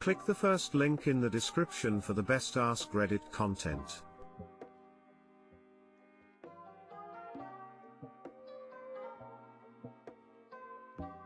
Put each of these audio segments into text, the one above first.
Click the first link in the description for the best Askreddit content.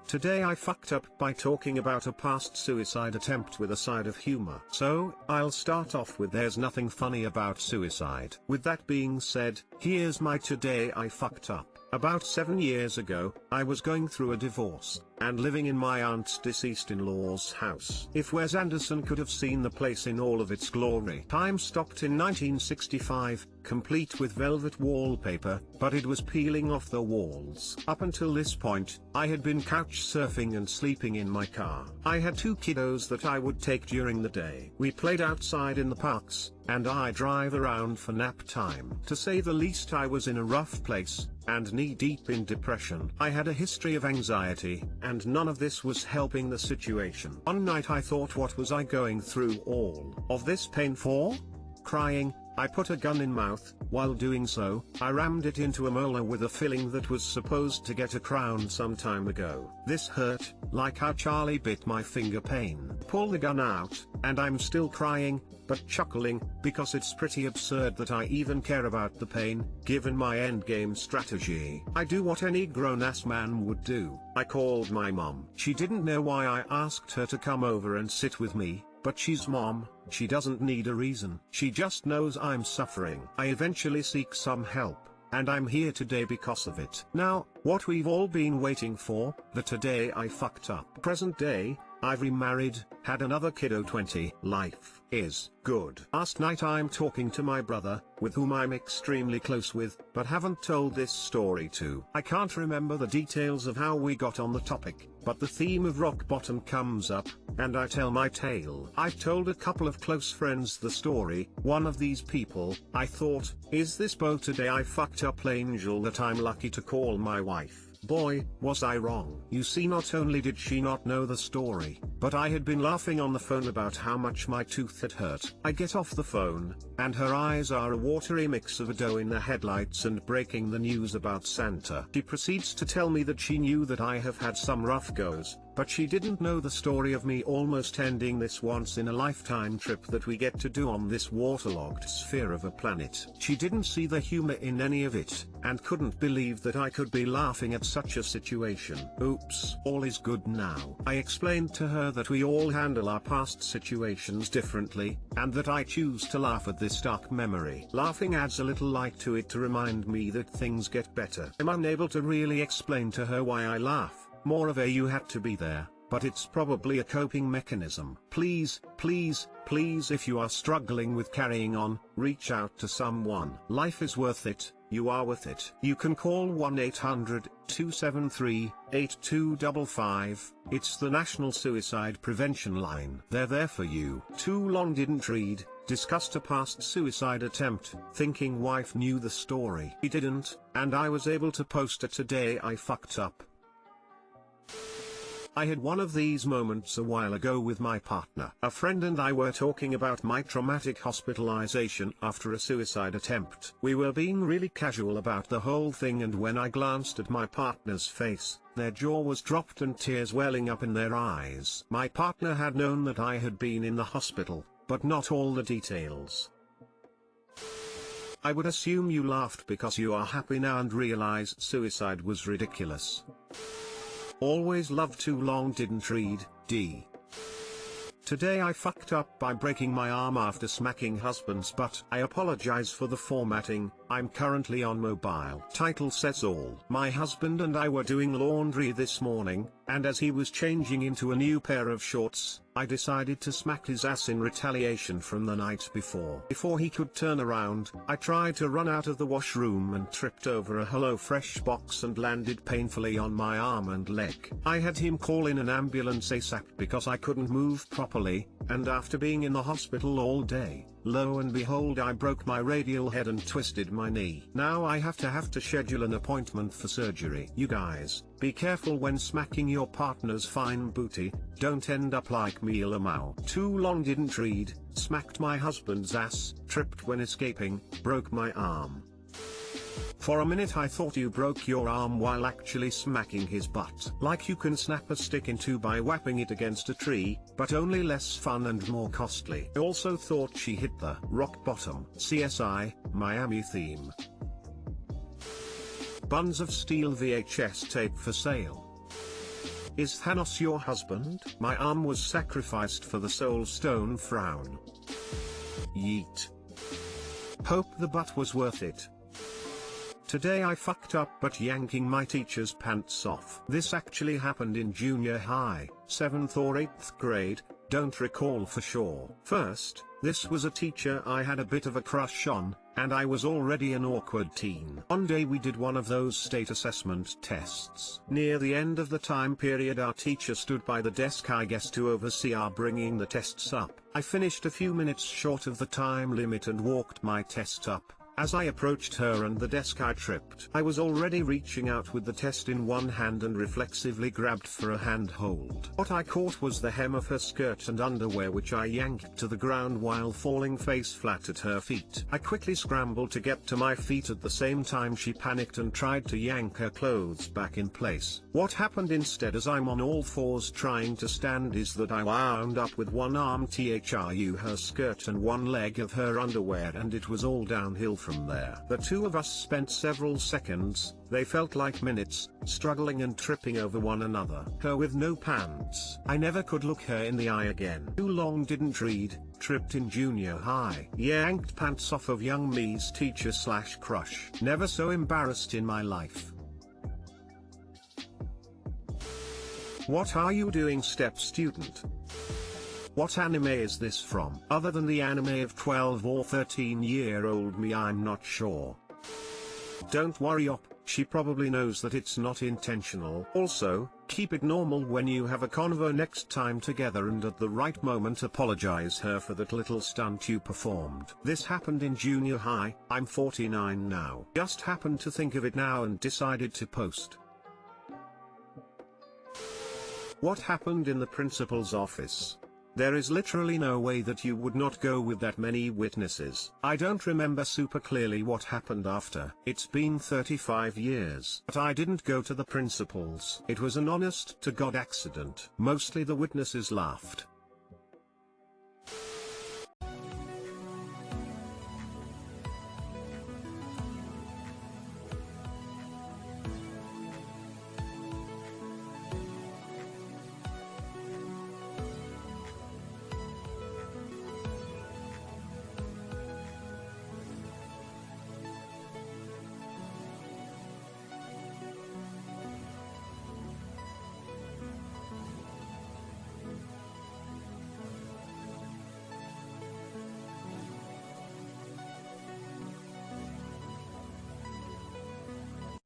Today I fucked up by talking about a past suicide attempt with a side of humor. So, I'll start off with there's nothing funny about suicide. With that being said, here's my today I fucked up. About 7 years ago, I was going through a divorce, and living in my aunt's deceased in-laws house. If Wes Anderson could have seen the place in all of its glory. Time stopped in 1965, complete with velvet wallpaper, but it was peeling off the walls. Up until this point, I had been couch surfing and sleeping in my car. I had 2 kiddos that I would take during the day. We played outside in the parks, and I drive around for nap time. To say the least, I was in a rough place, and knee-deep in depression. I had a history of anxiety, and none of this was helping the situation. One night I thought, what was I going through all of this pain for? Crying, I put a gun in mouth. While doing so, I rammed it into a molar with a filling that was supposed to get a crown some time ago. This hurt, like how Charlie bit my finger. Pain. Pull the gun out, and I'm still crying, but chuckling, because it's pretty absurd that I even care about the pain, given my endgame strategy. I do what any grown-ass man would do. I called my mom. She didn't know why I asked her to come over and sit with me, but she's mom, she doesn't need a reason. She just knows I'm suffering. I eventually seek some help, and I'm here today because of it. Now, what we've all been waiting for, the today I fucked up. Present day, I've remarried, had another kiddo. 20. Life is good. Last night I'm talking to my brother, with whom I'm extremely close with, but haven't told this story to. I can't remember the details of how we got on the topic, but the theme of rock bottom comes up, and I tell my tale. I've told a couple of close friends the story. One of these people, I thought, is this boat today I fucked up angel that I'm lucky to call my wife. Boy, was I wrong. You see, not only did she not know the story, but I had been laughing on the phone about how much my tooth had hurt. I get off the phone, and her eyes are a watery mix of a doe in the headlights and breaking the news about Santa. She proceeds to tell me that she knew that I have had some rough goes, but she didn't know the story of me almost ending this once-in-a-lifetime trip that we get to do on this waterlogged sphere of a planet. She didn't see the humor in any of it, and couldn't believe that I could be laughing at such a situation. Oops. All is good now. I explained to her that we all handle our past situations differently, and that I choose to laugh at this dark memory. Laughing adds a little light to it to remind me that things get better. I'm unable to really explain to her why I laugh. More of a you had to be there, but it's probably a coping mechanism. Please, please, please, if you are struggling with carrying on, reach out to someone. Life is worth it. You are worth it. You can call 1-800-273-8255, it's the National Suicide Prevention Line. They're there for you. Too long didn't read, discussed a past suicide attempt, thinking wife knew the story. He didn't, and I was able to post a today I fucked up. I had one of these moments a while ago with my partner. A friend and I were talking about my traumatic hospitalization after a suicide attempt. We were being really casual about the whole thing, and when I glanced at my partner's face, their jaw was dropped and tears welling up in their eyes. My partner had known that I had been in the hospital, but not all the details. I would assume you laughed because you are happy now and realize suicide was ridiculous. Always love too long didn't read, D. Today I fucked up by breaking my arm after smacking husband's butt. I apologize for the formatting, I'm currently on mobile. Title says all. My husband and I were doing laundry this morning, and as he was changing into a new pair of shorts, I decided to smack his ass in retaliation from the night before. Before he could turn around, I tried to run out of the washroom and tripped over a HelloFresh box and landed painfully on my arm and leg. I had him call in an ambulance ASAP because I couldn't move properly, and after being in the hospital all day, lo and behold, I broke my radial head and twisted my knee. Now I have to schedule an appointment for surgery. You guys, be careful when smacking your partner's fine booty, don't end up like me. Lamau. Too long didn't read, smacked my husband's ass, tripped when escaping, broke my arm. For a minute I thought you broke your arm while actually smacking his butt. Like you can snap a stick in two by whapping it against a tree, but only less fun and more costly. I also thought she hit the rock bottom. CSI, Miami theme. Buns of steel VHS tape for sale. Is Thanos your husband? My arm was sacrificed for the soul stone frown. Yeet. Hope the butt was worth it. Today I fucked up but yanking my teacher's pants off. This actually happened in junior high, 7th or 8th grade, don't recall for sure. First, this was a teacher I had a bit of a crush on, and I was already an awkward teen. One day we did one of those state assessment tests. Near the end of the time period our teacher stood by the desk I guess to oversee our bringing the tests up. I finished a few minutes short of the time limit and walked my test up. As I approached her and the desk I tripped. I was already reaching out with the test in one hand and reflexively grabbed for a handhold. What I caught was the hem of her skirt and underwear which I yanked to the ground while falling face flat at her feet. I quickly scrambled to get to my feet at the same time she panicked and tried to yank her clothes back in place. What happened instead as I'm on all fours trying to stand is that I wound up with one arm through her skirt and one leg of her underwear and it was all downhill from there. The two of us spent several seconds, they felt like minutes, struggling and tripping over one another. Her with no pants. I never could look her in the eye again. Too long didn't read, tripped in junior high. Yanked pants off of young me's teacher / crush. Never so embarrassed in my life. What are you doing, step student? What anime is this from? Other than the anime of 12 or 13-year-old me, I'm not sure. Don't worry op, she probably knows that it's not intentional. Also, keep it normal when you have a convo next time together and at the right moment apologize her for that little stunt you performed. This happened in junior high, I'm 49 now. Just happened to think of it now and decided to post. What happened in the principal's office? There is literally no way that you would not go with that many witnesses. I don't remember super clearly what happened after. It's been 35 years. But I didn't go to the principal's. It was an honest to God accident. Mostly the witnesses laughed.